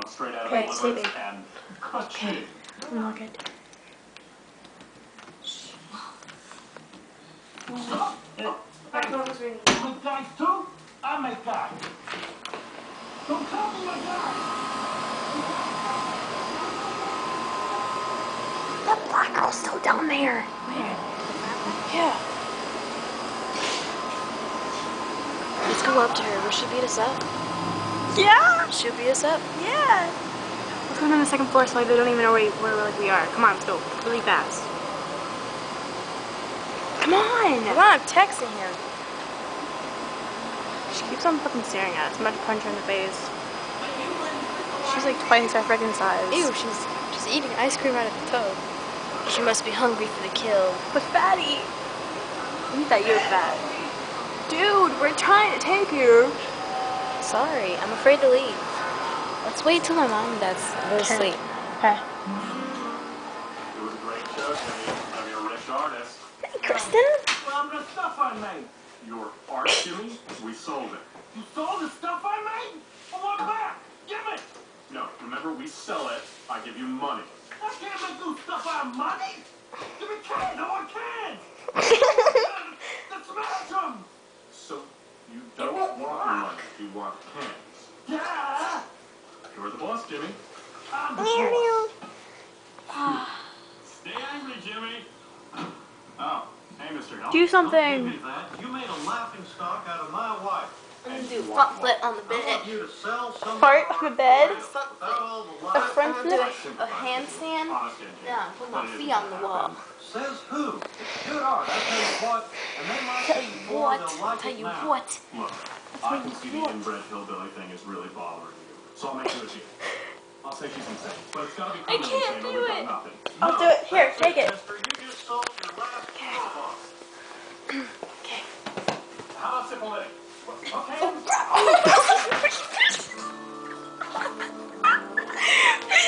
straight out of Okay, the stay livers big. and Okay. I'm all good. My phone was ringing. You make guys too? I make guys. Don't call me my guy. That black girl's still down there. Where? Yeah. Let's go up to her. Will she beat us up? Yeah. She'll beat us up? Yeah. Let's go on the second floor so they don't even know where we are. Come on, let's go. Really fast. Come on. Come on, I'm texting him. She keeps on fucking staring at us. I'm about to punch her in the face. She's like twice our freaking size. Ew, she's eating ice cream out of the tub. She must be hungry for the kill. But fatty. Eat that, you're fat. Dude, we're trying to take you. Sorry, I'm afraid to leave. Let's wait till my mom and dad's go to sleep. Okay. it was a great show, Jimmy. I'm your rich artist. Hey, Kristen. Well, the stuff I made. Your art, Jimmy, we sold it. You saw the stuff I made? I want it back. Give it. No, remember, we sell it, I give you money. I can't make you stuff out of money. Give me cans. I want cans. Let's smash them. So, you don't want money, you want cans. Yeah. You're the boss, Jimmy. I'm the boss. Stay angry, Jimmy. Oh, hey, Mr. Hill. Do something. Don't give me that. You made a laughing stock out of my wife. I'm gonna do front flip on the I bed. want you to sell some Fart on the bed. Front without flip. all the A lies. front I'm gonna flip. do a handstand. Honest, Jimmy. Yeah, I'm putting my But it feet isn't on the gonna wall. happen. Says who? It's good art. I tell you what. And they might Tell say you before what. they'll like Tell it you now. what. Look, I can see the inbred hillbilly thing is really bothering you. So I'll make you a deal. I'll take you some things, but it's gotta be I permanent, can't Jimmy, do or we it. got nothing. I'll do it. Here, take it. Mister, you just sold your last book. Okay. How about Cipolletti? Okay? Oh,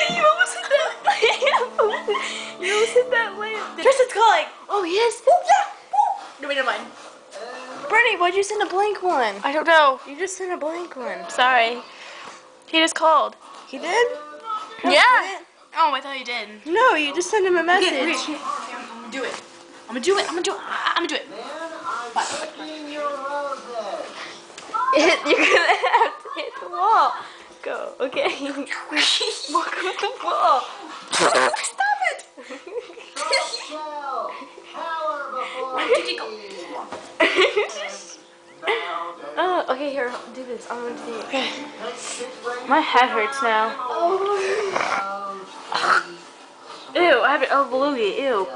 you almost hit that lamp. You almost hit that lamp. Tristan's calling. Oh, yes. No, wait, never mind. Brittany, why'd you send a blank one? I don't know. You just sent a blank one. Sorry. He just called. He did? Yeah. Oh, I thought you did. No, you just sent him a message. Okay. I'm gonna do it. I'm gonna do it. I'm gonna do it. I'm gonna do it. You're gonna have to hit the wall. Go, okay. Walk on the wall. Stop it. Oh, okay, here, do this. I'm gonna do it. Okay. My head hurts now. Ew, I have an elbow. Ew.